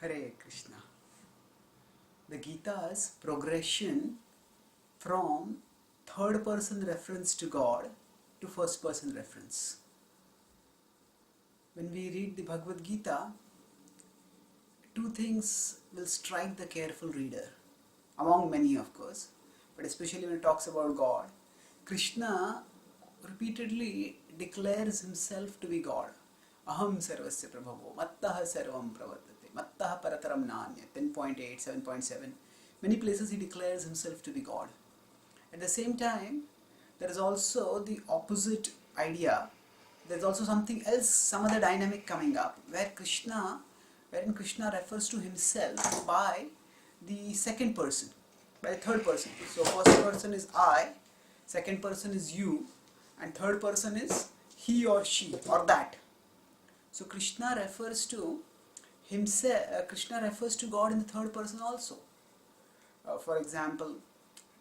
Hare Krishna. The Gita's progression from third person reference to God to first person reference. When we read the Bhagavad Gita, two things will strike the careful reader, among many of course, but especially when it talks about God. Krishna repeatedly declares himself to be God. Aham sarvasya prabhavo, mattaha sarvam pravartate, mattaha parataram nanya, 10.8, 7.7. Many places he declares himself to be God. At the same time, there is also the opposite idea. There is also something else, some other dynamic coming up, wherein Krishna refers to himself by the second person, by the third person. So first person is I, second person is you, and third person is he or she or that. So Krishna refers to himself. Krishna refers to God in the third person also. For example,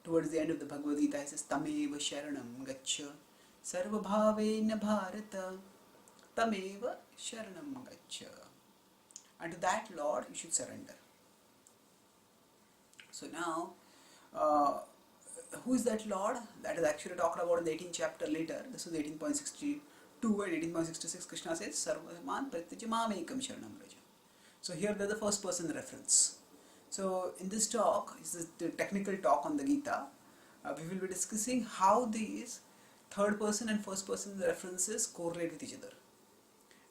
towards the end of the Bhagavad Gita, he says, "Tameva sharanam gaccha, sarva bhavena bharata, tameva sharanam gaccha." And to that Lord, you should surrender. So now, who is that Lord? That is actually talked about in the 18th chapter later. This is 18.62 and 18.66. Krishna says, "Sarvaman pratyaja mamekam sharanam raja." So here there is the first person reference. So in this talk, this is the technical talk on the Gita, we will be discussing how these third person and first person references correlate with each other.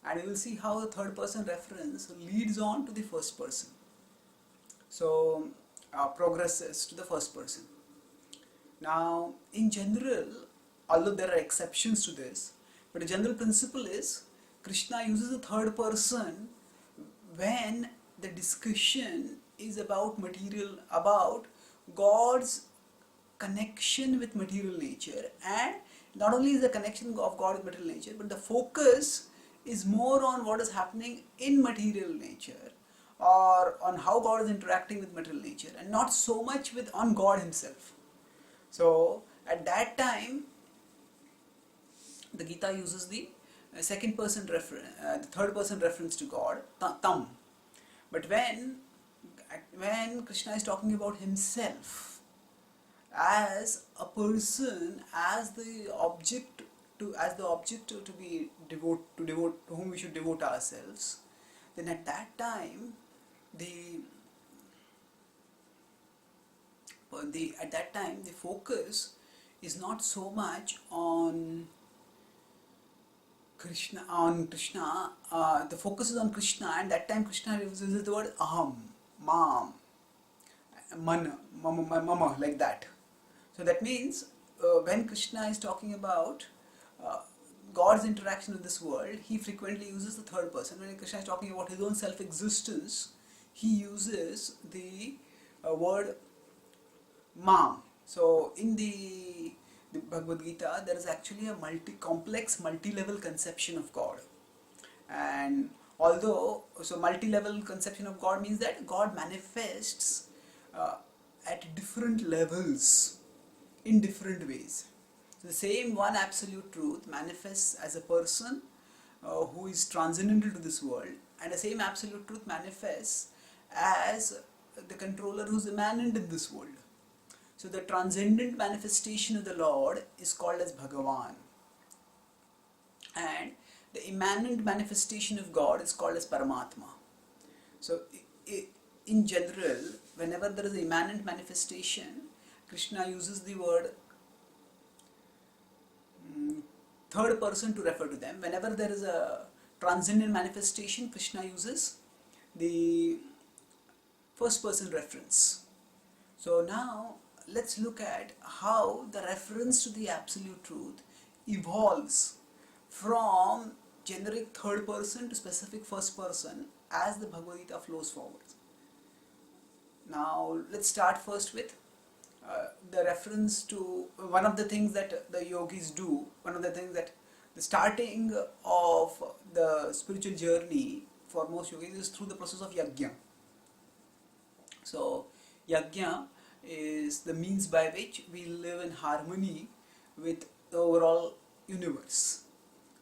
And we will see how the third person reference leads on to the first person. So progresses to the first person. Now in general, although there are exceptions to this, but the general principle is Krishna uses the third person when the discussion is about God's connection with material nature, and not only is the connection of God with material nature, but the focus is more on what is happening in material nature or on how God is interacting with material nature, and not so much on God himself. So at that time, the Gita uses the second person reference, the third person reference to God, tam. But when Krishna is talking about himself as a person, as the object to whom we should devote ourselves, then at that time the focus is not so much on Krishna. The focus is on Krishna, and that time Krishna uses the word aham, mam, mama, like that. So that means when Krishna is talking about God's interaction with this world, he frequently uses the third person. When Krishna is talking about his own self-existence, he uses the word mam. So in the Bhagavad Gita, there is actually a complex, multi-level conception of God. And multi-level conception of God means that God manifests at different levels in different ways. So the same one absolute truth manifests as a person who is transcendental to this world, and the same absolute truth manifests as the controller who is immanent in this world. So the transcendent manifestation of the Lord is called as Bhagavan, and the immanent manifestation of God is called as Paramatma. So in general, whenever there is an immanent manifestation, Krishna uses the word third person to refer to them. Whenever there is a transcendent manifestation, Krishna uses the first person reference. So now let's look at how the reference to the absolute truth evolves from generic third person to specific first person as the Bhagavad Gita flows forward. Now let's start first with the reference to one of the things that the yogis do. One of the things that the starting of the spiritual journey for most yogis is through the process of yajna. So yajna is the means by which we live in harmony with the overall universe.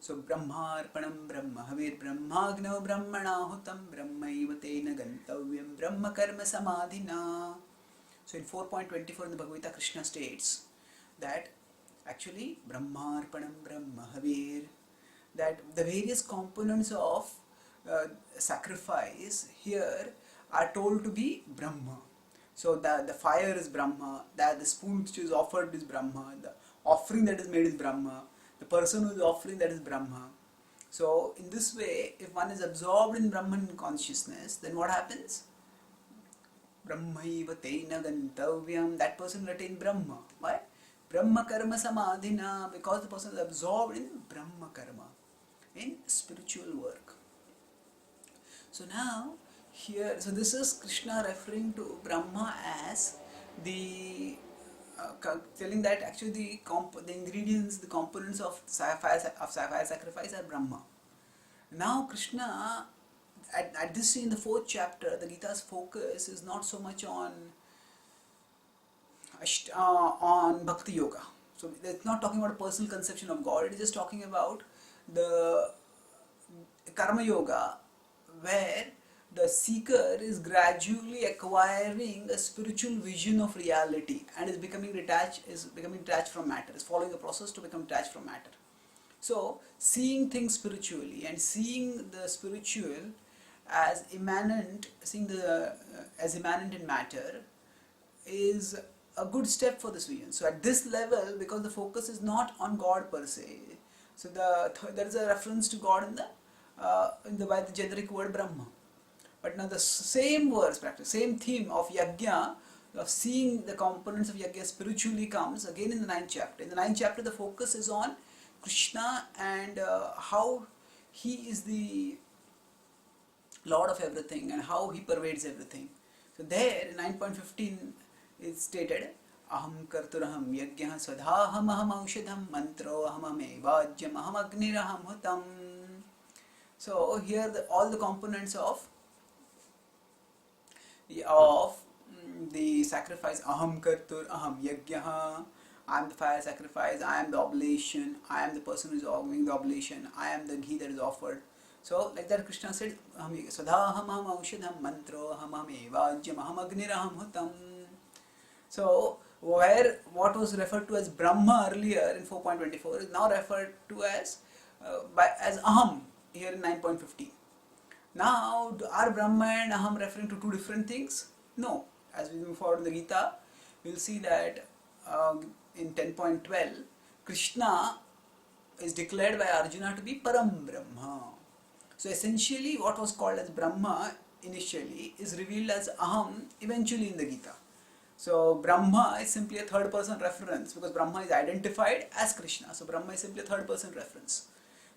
So Brahmarpanam Brahma Havir Brahmagno Brahmanahutam Brahmaiva Tena Gantavyam Brahma Karma Samadhina. So in 4.24 in the Bhagavad Gita, Krishna states that actually Brahmarpanam Brahma Havir, that the various components of sacrifice here are told to be Brahma. So the fire is Brahma, that the spoon which is offered is Brahma, the offering that is made is Brahma, the person who is offering, that is Brahma. So in this way, if one is absorbed in Brahman consciousness, then what happens? Brahmaiva tena gantavyam, that person will attain Brahma. Why? Brahma karma samadhina, because the person is absorbed in Brahma karma, in spiritual work. So now here, so this is Krishna referring to Brahma as the telling that actually the ingredients, the components of fire sacrifice are Brahma. Now Krishna, at this in the 4th chapter, the Gita's focus is not so much on Bhakti Yoga. So it's not talking about a personal conception of God, it is just talking about the Karma Yoga, where the seeker is gradually acquiring a spiritual vision of reality and is becoming detached from matter, is following a process to become detached from matter. So seeing things spiritually and seeing the spiritual as immanent, as immanent in matter is a good step for this vision. So at this level, because the focus is not on God per se, so there is a reference to God by the generic word Brahma. But now the same words practice, same theme of yajna, of seeing the components of yajna spiritually, comes again in the 9th chapter. In the 9th chapter, the focus is on Krishna and how he is the Lord of everything and how he pervades everything. So there in 9.15 is stated, Aham karturaham yajna swadhaham aham aushadham mantro aham evajyam aham agniraham hutam. So here all the components of the sacrifice, aham kartur, aham yajna, I am the fire sacrifice, I am the oblation, I am the person who is offering the oblation, I am the ghee that is offered. So like that Krishna said, Sadhaham aham aushadham mantro aham evajyam aham agniraham hutam. So what was referred to as Brahma earlier in 4.24 is now referred to as aham here in 9.15. Now, are Brahma and Aham referring to two different things? No. As we move forward in the Gita, we will see that in 10.12, Krishna is declared by Arjuna to be Param Brahma. So essentially what was called as Brahma initially is revealed as Aham eventually in the Gita. So Brahma is simply a third person reference because Brahma is identified as Krishna. So Brahma is simply a third person reference.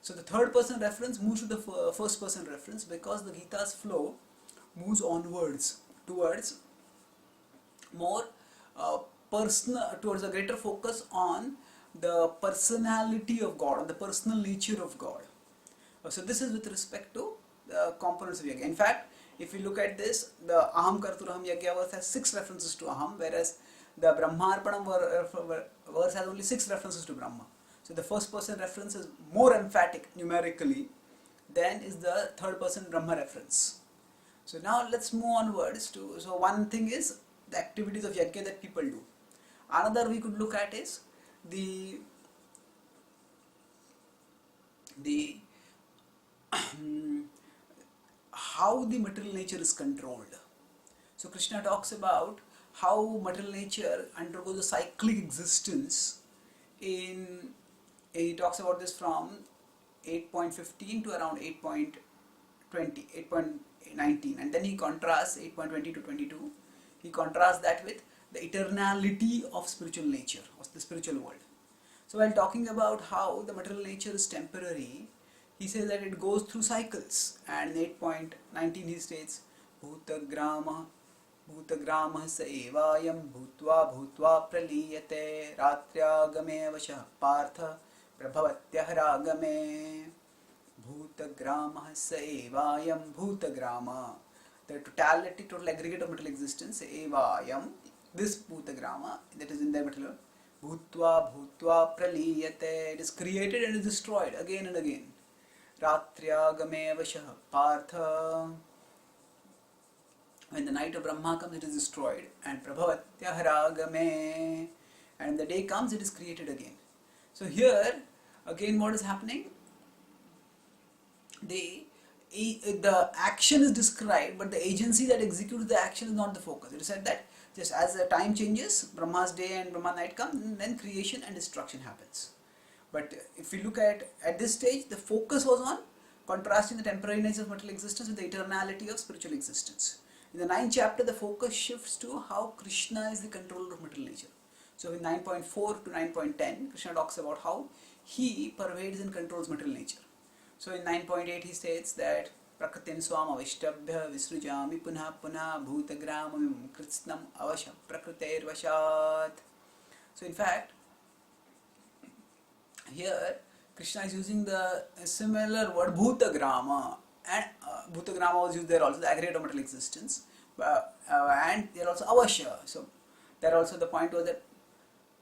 So the third person reference moves to the first person reference because the Gita's flow moves onwards towards more personal, towards a greater focus on the personality of God, on the personal nature of God. So this is with respect to the components of Yajna. In fact, if you look at this, the Aham Karturaham Yajna verse has 6 references to Aham, whereas the Brahmarpanam verse has only 6 references to Brahma. So the first person reference is more emphatic numerically than is the third person Brahma reference. So now let's move onwards to, so one thing is the activities of Yajna that people do. Another we could look at is the how the material nature is controlled. So Krishna talks about how material nature undergoes a cyclic existence he talks about this from 8.15 to around 8.19, and then he contrasts 8.20 to 22. He contrasts that with the eternality of spiritual nature, of the spiritual world. So while talking about how the material nature is temporary, he says that it goes through cycles, and in 8.19 he states, Bhutagrama स एवायं भूत्वा भूत्वा प्रलीयते रात्र्यागमे वशः पार्थ प्रभवत्यहरागमे भूतग्रामः स एवायं भूतग्रामा, the total aggregate of material existence, evayam, this bhutagrama that is in the material, Bhutva bhutva praliyate. It is created and is destroyed again and again. Ratriyagame vashah partha. When the night of Brahma comes, it is destroyed. And prabhavatyaharagame. And the day comes, it is created again. So here, again what is happening? The action is described, but the agency that executes the action is not the focus. It is said that just as the time changes, Brahma's day and Brahma night comes, then creation and destruction happens. But if we look at this stage, the focus was on contrasting the temporariness of material existence with the eternality of spiritual existence. In the 9th chapter, the focus shifts to how Krishna is the controller of material nature. So in 9.4 to 9.10, Krishna talks about how he pervades and controls material nature. So in 9.8 he states that Prakritim swam avishtabhya visrujami punha punha bhutagramam kritsnam avasham prakriter vashat. So in fact, here Krishna is using the similar word bhutagrama, and bhutagrama was used there also, the aggregate of material existence, and there also avashya. So there also the point was that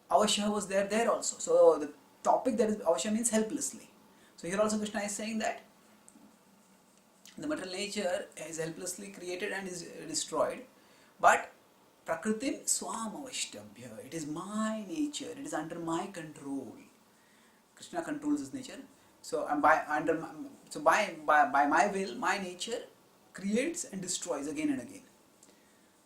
avashya was there also. So the topic that is avashya means helplessly. So here also Krishna is saying that the material nature is helplessly created and is destroyed, but Prakritim swam avishtabhya. It is my nature, it is under my control. Krishna controls his nature. So by my will, my nature creates and destroys again and again.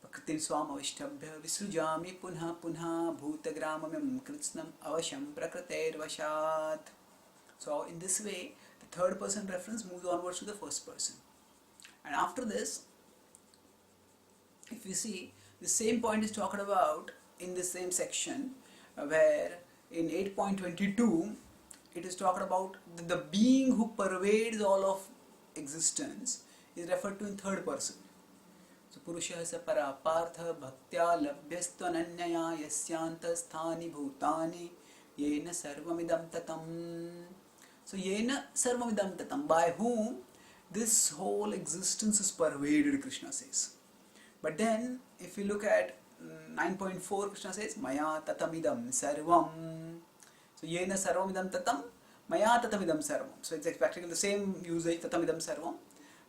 Prakritim swam avishtabhya visrujami punha punha bhutagramam kritsnam avasham prakriter vashat. So in this way, the third person reference moves onwards to the first person. And after this, if you see, the same point is talked about in the same section, where in 8.22, it is talked about the being who pervades all of existence is referred to in third person. So Purusha sa para partha bhaktya labhyastvananyaya yasyanta sthani bhutani yena sarvamidam tatam. So yena sarvamidam tatam, by whom this whole existence is pervaded, Krishna says. But then if you look at 9.4, Krishna says maya tatamidam sarvam. So yena sarvamidam tatam, maya tatamidam sarvam. So it's practically the same usage, tatamidam sarvam,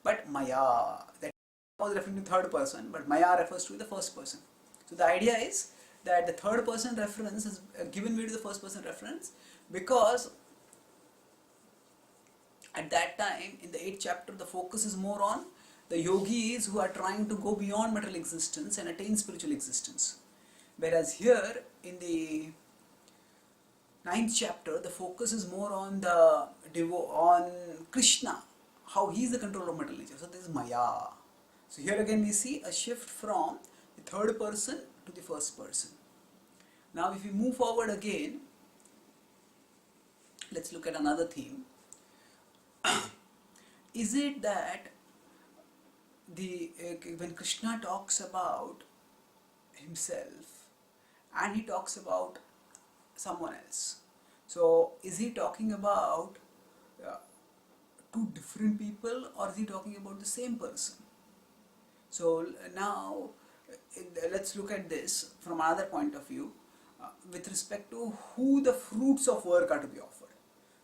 but maya, that was referring to third person, but maya refers to the first person. So the idea is that the third person reference is given way to the first person reference because at that time in the 8th chapter the focus is more on the yogis who are trying to go beyond material existence and attain spiritual existence. Whereas here in the 9th chapter the focus is more on on Krishna, how he is the controller of material nature. So this is Maya. So here again we see a shift from the third person to the first person. Now if we move forward again, let's look at another theme. Is it that when Krishna talks about himself and he talks about someone else, so is he talking about two different people or is he talking about the same person? So now let's look at this from another point of view with respect to who the fruits of work are to be offered.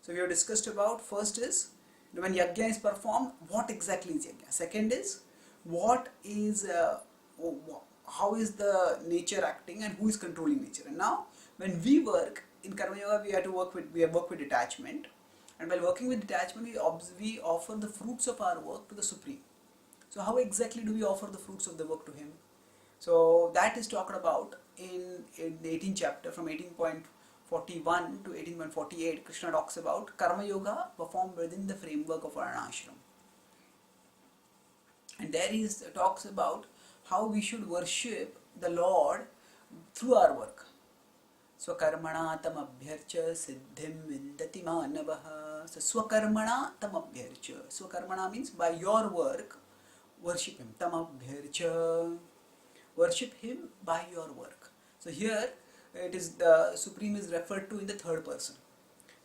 So we have discussed about, first is when yajna is performed, what exactly is yajna? Second is what is how is the nature acting and who is controlling nature. And now when we work in Karma Yoga, we have work with detachment, and while working with detachment we offer the fruits of our work to the Supreme. So how exactly do we offer the fruits of the work to him? So that is talked about in the 18th chapter from 18.41 to 18.48. Krishna talks about Karma Yoga performed within the framework of our ashram. And there he talks about how we should worship the Lord through our work. Swakarmana tam abhyarcha siddhim vindati manavaha. So swakarmana tam abhyarcha. Swakarmana means by your work, worship him. Tam abhyarcha. Worship him by your work. So here it is the Supreme is referred to in the third person.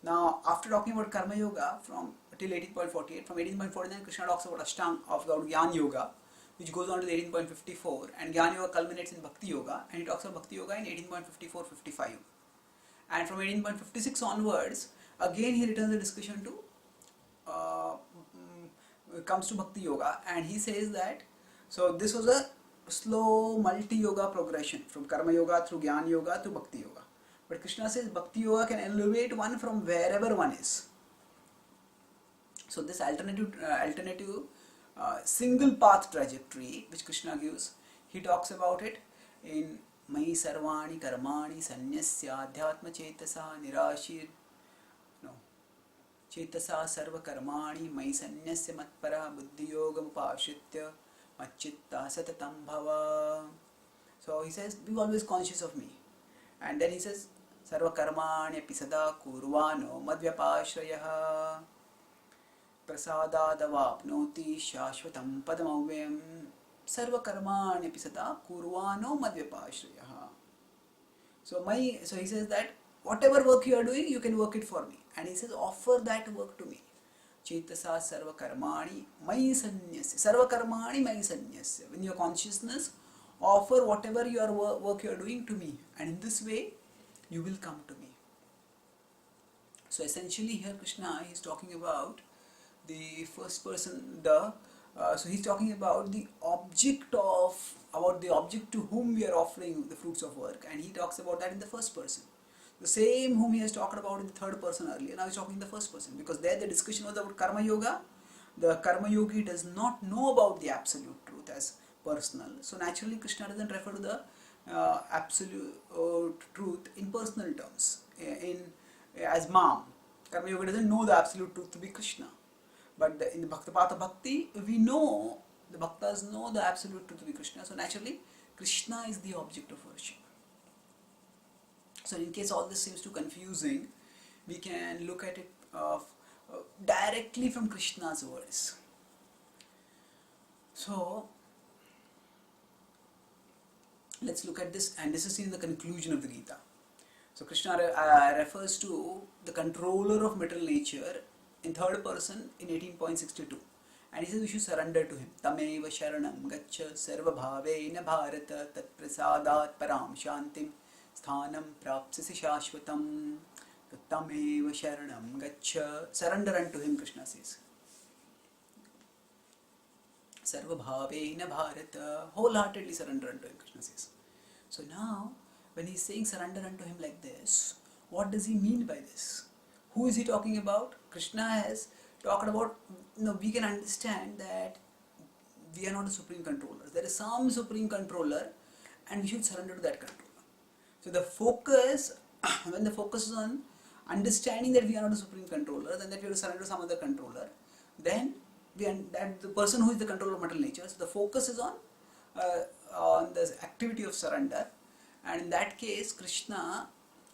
Now after talking about Karma Yoga from till 18.48, from 18.49 Krishna talks about Ashtanga of Jnana Yoga, which goes on to 18.54, and Jnana Yoga culminates in Bhakti Yoga, and he talks about Bhakti Yoga in 18.54-55. And from 18.56 onwards, again he returns the discussion to comes to Bhakti Yoga, and he says that so this was a slow multi yoga progression from Karma Yoga through Jnana Yoga to Bhakti Yoga. But Krishna says Bhakti Yoga can elevate one from wherever one is. So this alternative single path trajectory which Krishna gives, he talks about it in Mai Sarvani Karmani Sanyasya Adhyatma Chetasa Nirashir Chetasa Sarva Karmani Mai Sanyasya Matpara Buddhi Yogam Upashritya Machitta Satatam Bhava. So he says, be always conscious of me. And then he says, Sarva Karmani Pisada Kurvano Madhyapashrayaha Prasadadavapnoti Shashvatam Padamavyam Sarva Karmani Pisada Kurvano Madhyapashrayaha. So he says that whatever work you are doing, you can work it for me. And he says, offer that work to me. Chetasa sarva karmani mai sanyasya. Sarva karmani mai sanyasya. In your consciousness, offer whatever your work you are doing to me. And in this way, you will come to me. So essentially here Krishna is talking about the first person, so he's talking about the object to whom we are offering the fruits of work. And he talks about that in the first person. The same whom he has talked about in the third person earlier, now he's talking in the first person, because there the discussion was about Karma Yoga. The Karma Yogi does not know about the absolute truth as personal. So naturally Krishna doesn't refer to the absolute truth in personal terms, as Mam. Karma Yoga doesn't know the absolute truth to be Krishna. But in the Bhakta Path of Bhakti, we know, the Bhaktas know the absolute truth to be Krishna. So naturally, Krishna is the object of worship. So in case all this seems too confusing, we can look at it directly from Krishna's words. So let's look at this, and this is in the conclusion of the Gita. So Krishna refers to the controller of material nature in third person in 18.62, and he says we should surrender to him. Tameva sharanam gaccha sarva bhavena bharata tat prasadat param shantim sthanam prapsasi shashvatam. Tameva sharanam gaccha. Surrender unto him, Krishna says. Sarva bhavena bharata. Wholeheartedly surrender unto him, Krishna says. So now, when he's saying surrender unto him like this, what does he mean by this? Who is he talking about? Krishna has talked about, we can understand that we are not the supreme controllers. There is some supreme controller, and we should surrender to that controller. So the focus, when the focus is on understanding that we are not the supreme controller, then that we have to surrender to some other controller, then that the person who is the controller of material nature. So the focus is on the activity of surrender, and in that case, Krishna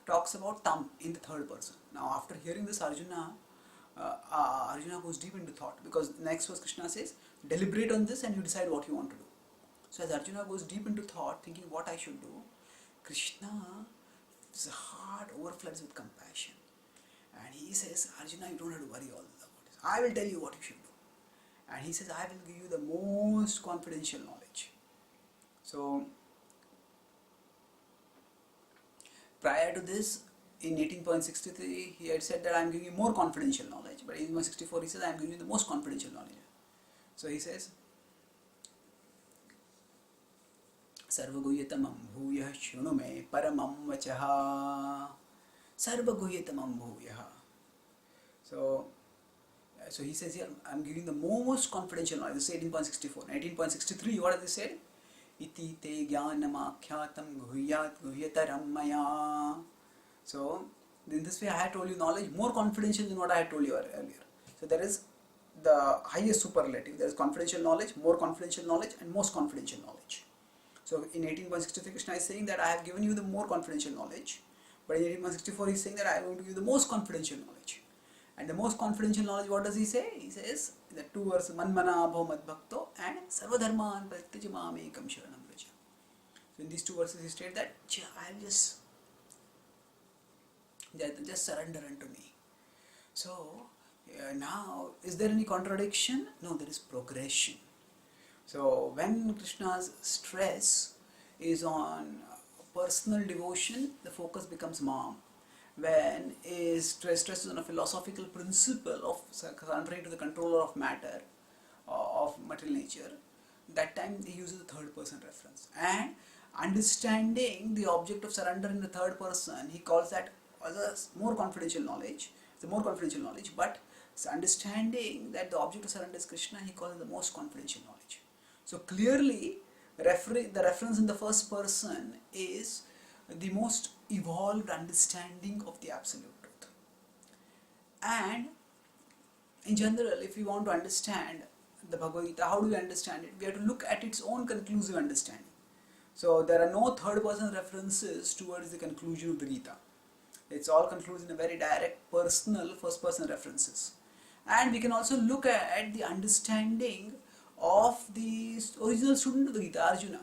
talks about Tam in the third person. Now, after hearing this, Arjuna goes deep into thought, because next verse Krishna says, deliberate on this and you decide what you want to do. So as Arjuna goes deep into thought, thinking what I should do, Krishna's heart overfloods with compassion, and he says, Arjuna, you don't have to worry all about this. I will tell you what you should do. And he says, I will give you the most confidential knowledge. So prior to this, in 18.63, he had said that I am giving you more confidential knowledge, but in 18.64 he says I am giving you the most confidential knowledge. So he says, Sarvaguhyatamam bhuyah shrunu me paramam vachaha. Sarvaguhyatamam bhuyah. So he says here, I am giving the most confidential knowledge. This is 18.64. 18.63, what has he said? Iti te jnanamakyatam guhyat guhyataram maya. So in this way I had told you knowledge more confidential than what I had told you earlier. So there is the highest superlative. There is confidential knowledge, more confidential knowledge, and most confidential knowledge. So in 18.63 Krishna is saying that I have given you the more confidential knowledge, but in 18.64 he is saying that I am going to give you the most confidential knowledge. And the most confidential knowledge, what does he say? He says the two verses, Manmana Abho Madbhakto and Sarvadharman Pratyajamam Ekam Sharanam Vraja. So in these two verses he stated that I'll just surrender unto me. So now, is there any contradiction? No, there is progression. So when Krishna's stress is on personal devotion, the focus becomes Mam. when is stresses on a philosophical principle of surrendering to the controller of matter, of material nature, that time he uses the third person reference. And understanding the object of surrender in the third person, he calls that as a more confidential knowledge. It's a more confidential knowledge, but understanding that the object of surrender is Krishna, he calls it the most confidential knowledge. So clearly, the reference in the first person is the most evolved understanding of the absolute truth. And in general, if we want to understand the Bhagavad Gita, how do we understand it? We have to look at its own conclusive understanding. So there are no third person references towards the conclusion of the Gita. It's all concludes in a very direct, personal, first person references. And we can also look at the understanding of the original student of the Gita, Arjuna.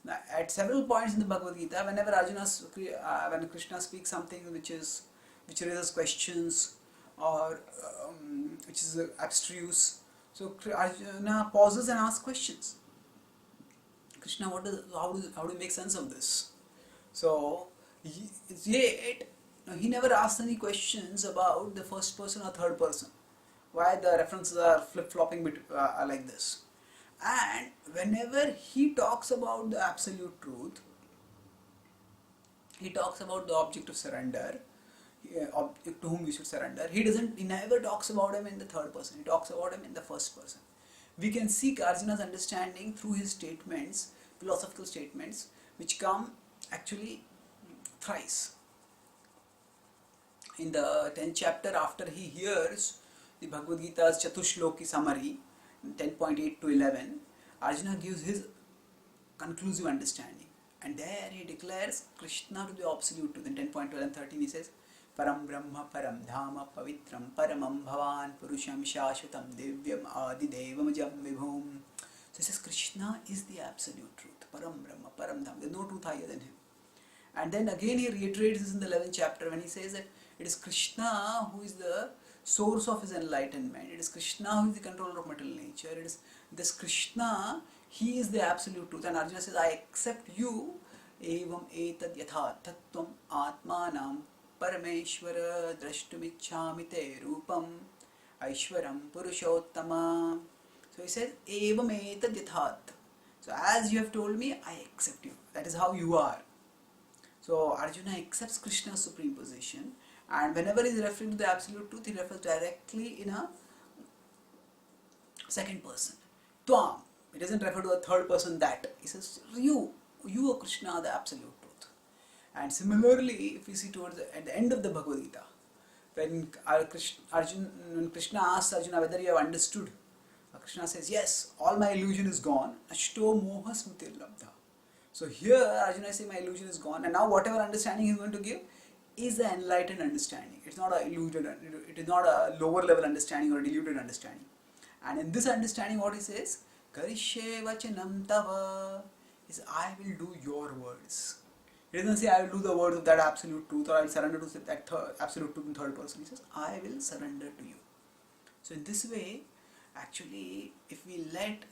Now, at several points in the Bhagavad Gita, whenever when Krishna speaks something which raises questions, or which is abstruse, so Arjuna pauses and asks questions. Krishna, how do you make sense of this? So he never asks any questions about the first person or third person. Why the references are flip-flopping like this. And whenever he talks about the absolute truth, he talks about the object of surrender, object to whom we should surrender. He never talks about him in the third person. He talks about him in the first person. We can seek Arjuna's understanding through his statements, philosophical statements, which come actually thrice. In the 10th chapter, after he hears the Bhagavad Gita's Chatushloki summary, 10.8 to 11, Arjuna gives his conclusive understanding. And there he declares Krishna to the absolute truth. In 10.12 and 13 he says, Param Brahma Param Dhama Pavitram Paramam Bhavan Purusham Shashvatam Devyam Adidevam Jam Vibhum. So he says Krishna is the absolute truth. Param Brahma Param Dhama. There is no truth higher than him. And then again he reiterates this in the 11th chapter when he says that it is Krishna who is the source of his enlightenment. It is Krishna who is the controller of material nature. It is this Krishna, he is the absolute truth. And Arjuna says, I accept you. Evam etad yatha tattvam atmanam parameshvara drashtumichhami te rupam aishwaram purushottama. So he says, Evam etad yathat. So as you have told me, I accept you. That is how you are. So Arjuna accepts Krishna's supreme position. And whenever he is referring to the absolute truth, he refers directly in a second person. Tvam. He doesn't refer to a third person that. He says, you are Krishna, the absolute truth. And similarly, if we see at the end of the Bhagavad Gita, when Krishna asks Arjuna whether you have understood, Krishna says, yes, all my illusion is gone. Ashto moha smritir labdha. So here Arjuna is saying my illusion is gone, and now whatever understanding he is going to give is the enlightened understanding. It's not a deluded, it is not a lower level understanding or a deluded understanding. And in this understanding, what he says, Karishe vachanam tava, is I will do your words. He doesn't say I will do the words of that absolute truth, or I will surrender to that absolute truth in third person. He says I will surrender to you. So in this way, actually, if we let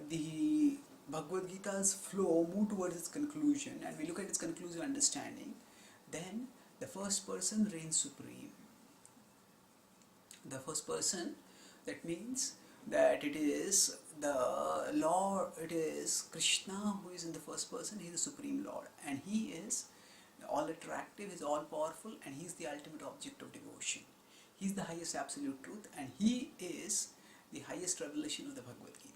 the Bhagavad Gita's flow move towards its conclusion and we look at its conclusive understanding, then the first person reigns supreme. The first person, that means that it is the Lord, it is Krishna who is in the first person. He is the supreme Lord, and he is all attractive, he is all powerful, and he is the ultimate object of devotion. He is the highest absolute truth, and he is the highest revelation of the Bhagavad Gita.